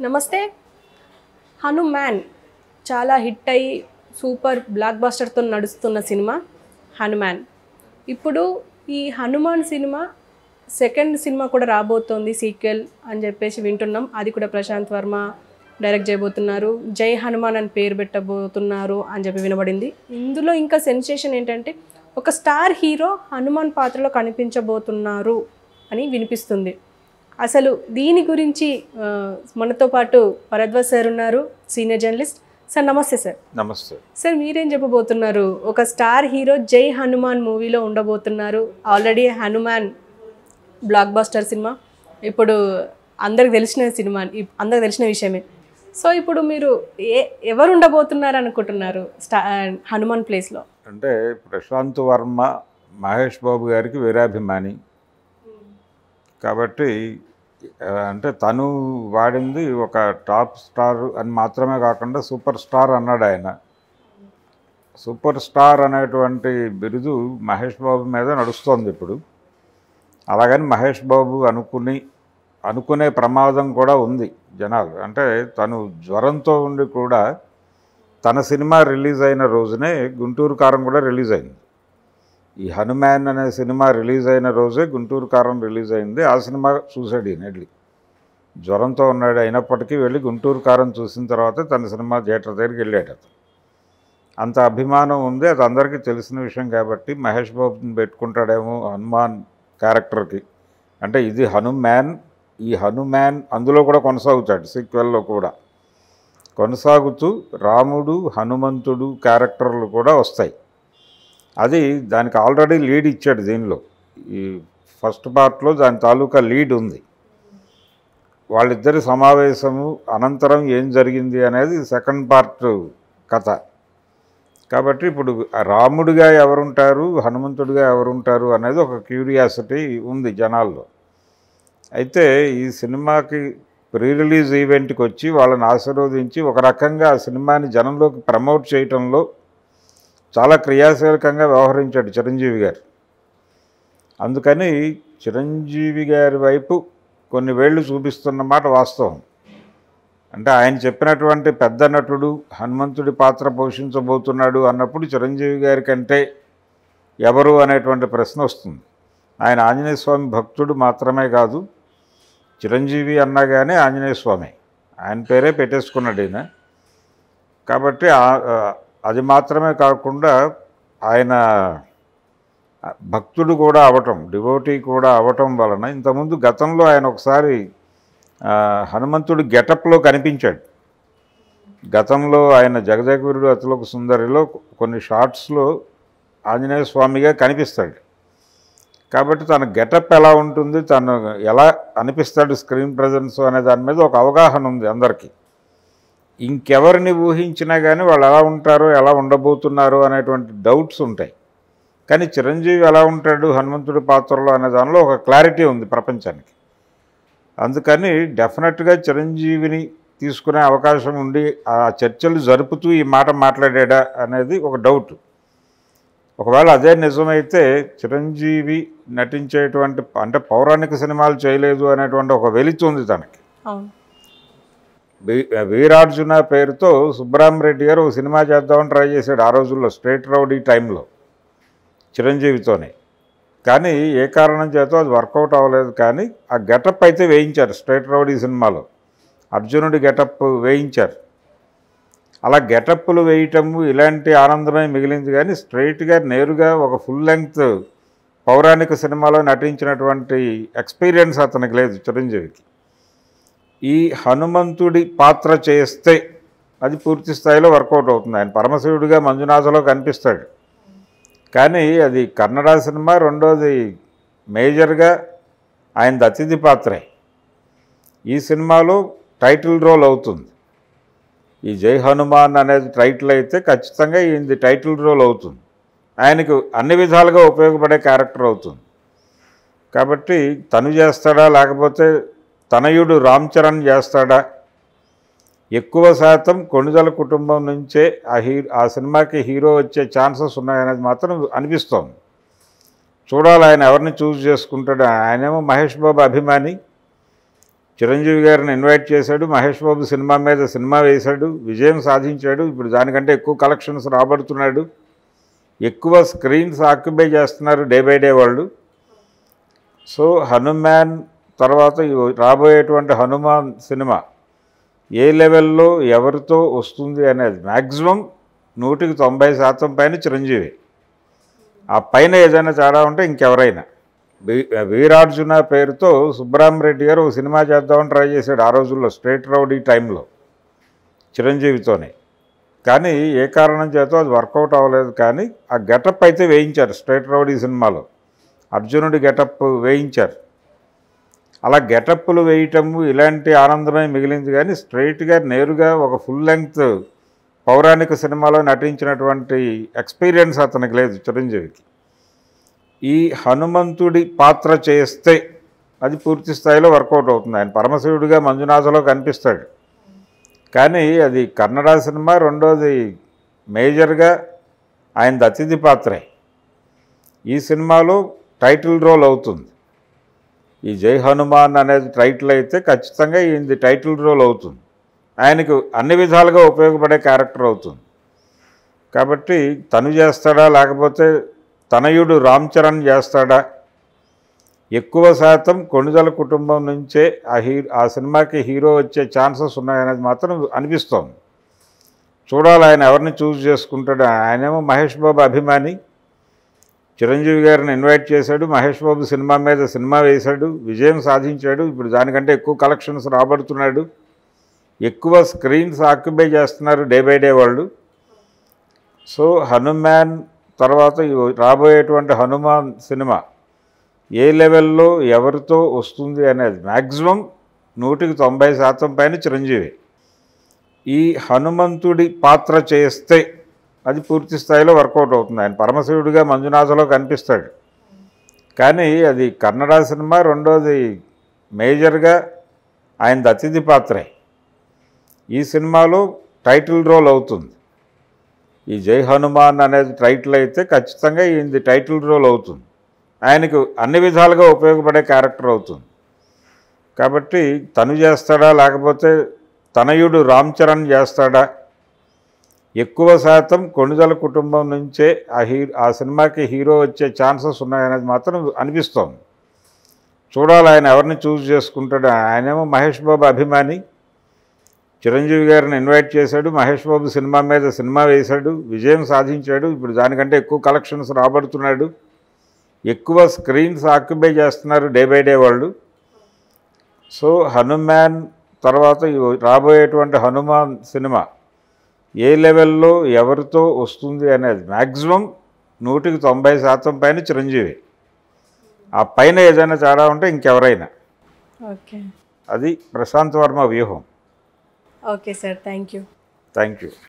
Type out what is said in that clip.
నమస్తే. హనుమాన్ చాలా హిట్ అయ్యి సూపర్ బ్లాక్ బస్టర్తో నడుస్తున్న సినిమా హనుమాన్. ఇప్పుడు ఈ హనుమాన్ సినిమా సెకండ్ సినిమా కూడా రాబోతోంది, సీక్వెల్ అని చెప్పేసి వింటున్నాం. అది కూడా ప్రశాంత్ వర్మ డైరెక్ట్ చేయబోతున్నారు. జై హనుమాన్ అని పేరు పెట్టబోతున్నారు అని చెప్పి వినబడింది. ఇందులో ఇంకా సెన్సేషన్ ఏంటంటే ఒక స్టార్ హీరో హనుమాన్ పాత్రలో కనిపించబోతున్నారు అని వినిపిస్తుంది. అసలు దీని గురించి మనతో పాటు భరద్వాజ్ సార్ ఉన్నారు, సీనియర్ జర్నలిస్ట్. సార్ నమస్తే. సార్ నమస్తే. సార్ మీరేం చెప్పబోతున్నారు? ఒక స్టార్ హీరో జై హనుమాన్ మూవీలో ఉండబోతున్నారు. ఆల్రెడీ హనుమాన్ బ్లాక్ బస్టర్ సినిమా, ఇప్పుడు అందరికి తెలిసిన విషయమే. సో ఇప్పుడు మీరు ఎవరు ఉండబోతున్నారు అనుకుంటున్నారు హనుమాన్ ప్లేస్లో? అంటే ప్రశాంత్ వర్మ మహేష్ బాబు గారికి వీరాభిమాని కాబట్టి, అంటే తను వాడింది ఒక టాప్ స్టార్ అని మాత్రమే కాకుండా సూపర్ స్టార్ అన్నాడు ఆయన. సూపర్ స్టార్ అనేటువంటి బిరుదు మహేష్ బాబు మీద నడుస్తోంది ఇప్పుడు. అలాగని మహేష్ బాబు అనుకునే ప్రమాదం కూడా ఉంది జనాలు. అంటే తను జ్వరంతో ఉండి కూడా తన సినిమా రిలీజ్ అయిన రోజునే గుంటూరు కారం కూడా రిలీజ్ అయింది. ఈ హనుమాన్ అనే సినిమా రిలీజ్ అయిన రోజే గుంటూరు కారం రిలీజ్ అయింది. ఆ సినిమా చూశాడు ఈయన వెళ్ళి. జ్వరంతో ఉన్నాడు అయినప్పటికీ వెళ్ళి గుంటూరు కారం చూసిన తర్వాత తన సినిమా థియేటర్ దగ్గరికి వెళ్ళాడు. అతను అంత అభిమానం ఉంది, అది అందరికీ తెలిసిన విషయం. కాబట్టి మహేష్ బాబుని పెట్టుకుంటాడేమో హనుమాన్ క్యారెక్టర్కి. అంటే ఇది హనుమాన్, ఈ హనుమాన్ అందులో కూడా కొనసాగుతాడు, సీక్వెల్లో కూడా కొనసాగుతూ రాముడు హనుమంతుడు క్యారెక్టర్లు కూడా వస్తాయి. అది దానికి ఆల్రెడీ లీడ్ ఇచ్చాడు. దీనిలో ఈ ఫస్ట్ పార్ట్లో దాని తాలూకా లీడ్ ఉంది. వాళ్ళిద్దరి సమావేశము అనంతరం ఏం జరిగింది అనేది సెకండ్ పార్ట్ కథ. కాబట్టి ఇప్పుడు రాముడిగా ఎవరుంటారు, హనుమంతుడిగా ఎవరుంటారు అనేది ఒక క్యూరియాసిటీ ఉంది జనాల్లో. అయితే ఈ సినిమాకి ప్రీ రిలీజ్ ఈవెంట్కి వచ్చి వాళ్ళని ఆశీర్వదించి ఒక రకంగా ఆ సినిమాని జనంలోకి ప్రమోట్ చేయటంలో చాలా క్రియాశీలకంగా వ్యవహరించాడు చిరంజీవి గారు. అందుకని చిరంజీవి గారి వైపు కొన్ని వేళ్ళు చూపిస్తున్నమాట వాస్తవం. అంటే ఆయన చెప్పినటువంటి పెద్ద నటుడు హనుమంతుడి పాత్ర పోషించబోతున్నాడు అన్నప్పుడు చిరంజీవి గారి కంటే ఎవరు అనేటువంటి ప్రశ్న వస్తుంది. ఆయన ఆంజనేయ స్వామి భక్తుడు మాత్రమే కాదు, చిరంజీవి అన్నా కానీ ఆంజనేయ స్వామి ఆయన పేరే పెట్టేసుకున్నాడు ఈయన. కాబట్టి అది మాత్రమే కాకుండా ఆయన భక్తుడు కూడా అవటం, డివోటీ కూడా అవటం వలన ఇంతకుముందు గతంలో ఆయన ఒకసారి హనుమంతుడి గెటప్లో కనిపించాడు. గతంలో ఆయన జగదేగురుడు అతిలోక సుందరిలో కొన్ని షార్ట్స్లో ఆంజనేయ స్వామిగా కనిపిస్తాడు. కాబట్టి తన గెటప్ ఎలా ఉంటుంది, తను ఎలా అనిపిస్తాడు స్క్రీన్ ప్రజెన్స్ అనే దాని మీద ఒక అవగాహన ఉంది అందరికీ. ఇంకెవరిని ఊహించినా కానీ వాళ్ళు ఎలా ఉంటారో ఎలా ఉండబోతున్నారో అనేటువంటి డౌట్స్ ఉంటాయి. కానీ చిరంజీవి ఎలా ఉంటాడు హనుమంతుడి పాత్రలో అనే దానిలో ఒక క్లారిటీ ఉంది ప్రపంచానికి. అందుకని డెఫినెట్గా చిరంజీవిని తీసుకునే అవకాశం ఉండి ఆ చర్చలు జరుపుతూ ఈ మాట మాట్లాడా అనేది ఒక డౌట్. ఒకవేళ అదే నిజమైతే చిరంజీవి నటించేటువంటి, అంటే పౌరాణిక సినిమాలు చేయలేదు అనేటువంటి ఒక వెలితుంది తనకి. వీరార్జున పేరుతో సుబ్బరామరెడ్డి గారు ఒక సినిమా చేద్దామని ట్రై చేశాడు ఆ రోజుల్లో, స్ట్రేట్ రౌడీ టైంలో చిరంజీవితోనే. కానీ ఏ కారణం చేతో అది వర్కౌట్ అవ్వలేదు. కానీ ఆ గెటప్ అయితే వేయించారు స్ట్రేట్ రౌడీ సినిమాలో, అర్జునుడి గెటప్ వేయించారు. అలా గెటప్పులు వేయటము ఇలాంటి ఆనందమే మిగిలింది. కానీ స్ట్రైట్గా నేరుగా ఒక ఫుల్ లెంగ్త్ పౌరాణిక సినిమాలో నటించినటువంటి ఎక్స్పీరియన్స్ అతనికి లేదు చిరంజీవికి. ఈ హనుమంతుడి పాత్ర చేస్తే అది పూర్తి స్థాయిలో వర్కౌట్ అవుతుంది. ఆయన పరమశివుడిగా మంజునాథలో కనిపిస్తాడు. కానీ అది కన్నడ సినిమా, రెండోది మేజర్గా ఆయనది అతిథి పాత్రే. ఈ సినిమాలో టైటిల్ రోల్ అవుతుంది. ఈ జై హనుమాన్ అనేది టైటిల్ అయితే ఖచ్చితంగా ఈయనది టైటిల్ రోల్ అవుతుంది. ఆయనకు అన్ని విధాలుగా ఉపయోగపడే క్యారెక్టర్ అవుతుంది. కాబట్టి తను చేస్తాడా లేకపోతే తనయుడు రామ్ చరణ్ చేస్తాడా? ఎక్కువ శాతం కొణిదల కుటుంబం నుంచే ఆ సినిమాకి హీరో వచ్చే ఛాన్సెస్ ఉన్నాయనేది మాత్రం అనిపిస్తోంది. చూడాలి ఆయన ఎవరిని చూస్ చేసుకుంటాడు. ఆయనేమో మహేష్ బాబు అభిమాని, చిరంజీవి గారిని ఇన్వైట్ చేశాడు, మహేష్ బాబు సినిమా మీద సినిమా వేశాడు, విజయం సాధించాడు, ఇప్పుడు దానికంటే ఎక్కువ కలెక్షన్స్ రాబడుతున్నాడు, ఎక్కువ స్క్రీన్స్ ఆక్యుపై చేస్తున్నారు డే బై డే వాళ్ళు. సో హనుమాన్ తర్వాత రాబోయేటువంటి హనుమాన్ సినిమా ఏ లెవెల్లో ఎవరితో వస్తుంది అనేది మ్యాక్సిమం 190% పైన చిరంజీవి. ఆ పైన ఏదైనా తేడా ఉంటే ఇంకెవరైనా. వీరార్జున పేరుతో సుబ్బరామరెడ్డి గారు ఒక సినిమా చేద్దామని ట్రై చేశాడు ఆ రోజుల్లో, స్ట్రేట్ రౌడీ టైంలో చిరంజీవితోనే. కానీ ఏ కారణం చేతో అది వర్కౌట్ అవ్వలేదు. కానీ ఆ గెటప్ అయితే వేయించారు స్ట్రేట్ రౌడీ సినిమాలో, అర్జునుడి గెటప్ వేయించారు. అలా గెటప్పులు వేయటము ఇలాంటి ఆనందమే మిగిలింది. కానీ స్ట్రైట్గా నేరుగా ఒక ఫుల్ లెంగ్త్ పౌరాణిక సినిమాలో నటించినటువంటి ఎక్స్పీరియన్స్ అతనికి లేదు చిరంజీవికి. ఈ హనుమంతుడి పాత్ర చేస్తే అది పూర్తి స్థాయిలో వర్కౌట్ అవుతుంది. ఆయన పరమశివుడిగా మంజునాథలో కనిపిస్తాడు, కానీ అది కన్నడ సినిమా. రెండోది మేజర్గా ఆయనది అతిథి పాత్రే. ఈ సినిమాలో టైటిల్ రోల్ అవుతుంది. ఈ జై హనుమాన్ అనేది టైటిల్ అయితే ఖచ్చితంగా ఈయనది టైటిల్ రోల్ అవుతుంది. ఆయనకు అన్ని విధాలుగా ఉపయోగపడే క్యారెక్టర్ అవుతుంది. కాబట్టి తను చేస్తాడా లేకపోతే తనయుడు రామ్ చరణ్ చేస్తాడా? ఎక్కువ శాతం కొణిదల కుటుంబం నుంచే ఆ సినిమాకి హీరో వచ్చే ఛాన్సెస్ ఉన్నాయనేది మాత్రం అనిపిస్తోంది. చూడాలి ఆయన ఎవరిని చూస్ చేసుకుంటాడు. ఆయనేమో మహేష్ బాబు అభిమాని, చిరంజీవి గారిని ఇన్వైట్ చేశాడు, మహేష్ బాబు సినిమా మీద సినిమా వేశాడు, విజయం సాధించాడు, ఇప్పుడు దానికంటే ఎక్కువ కలెక్షన్స్ రాబడుతున్నాడు, ఎక్కువ స్క్రీన్స్ ఆక్యుపై చేస్తున్నారు డే బై డే వాళ్ళు. సో హనుమాన్ తర్వాత రాబోయేటువంటి హనుమాన్ సినిమా ఏ లెవెల్లో ఎవరితో వస్తుంది అనేది మ్యాక్సిమం 190% పైన చిరంజీవి. ఈ హనుమంతుడి పాత్ర చేస్తే అది పూర్తి స్థాయిలో వర్కౌట్ అవుతుంది. ఆయన పరమశివుడిగా మంజునాథలో కనిపిస్తాడు, కానీ అది కన్నడ సినిమా. రెండోది మేజర్గా ఆయనది అతిథి పాత్రే. ఈ సినిమాలో టైటిల్ రోల్ అవుతుంది. ఈ జై హనుమాన్ అనేది టైటిల్ అయితే ఖచ్చితంగా ఈయనది టైటిల్ రోల్ అవుతుంది. ఆయనకు అన్ని విధాలుగా ఉపయోగపడే క్యారెక్టర్ అవుతుంది. కాబట్టి తను చేస్తాడా లేకపోతే తనయుడు రామ్ చరణ్ చేస్తాడా? ఎక్కువ శాతం కొణిదల కుటుంబం నుంచే ఆ సినిమాకి హీరో వచ్చే ఛాన్సెస్ ఉన్నాయనేది మాత్రం అనిపిస్తోంది. చూడాలి ఆయన ఎవరిని చూస్ చేసుకుంటాడు. ఆయనేమో మహేష్ బాబు అభిమాని, చిరంజీవి గారిని ఇన్వైట్ చేశాడు, మహేష్ బాబు సినిమా మీద సినిమా వేశాడు, విజయం సాధించాడు, ఇప్పుడు దానికంటే ఎక్కువ కలెక్షన్స్ రాబడుతున్నాడు, ఎక్కువ స్క్రీన్స్ ఆక్యుపై చేస్తున్నారు డే బై డే వాళ్ళు. సో హనుమాన్ తర్వాత రాబోయేటువంటి హనుమాన్ సినిమా ఏ లెవెల్లో ఎవరితో వస్తుంది అనేది మ్యాక్సిమం 190% పైన చిరంజీవి. ఆ పైన ఏదైనా తేడా ఉంటే ఇంకెవరైనా. ఓకే, అది ప్రశాంత్ వర్మ వ్యూహం. Okay sir, thank you. Thank you.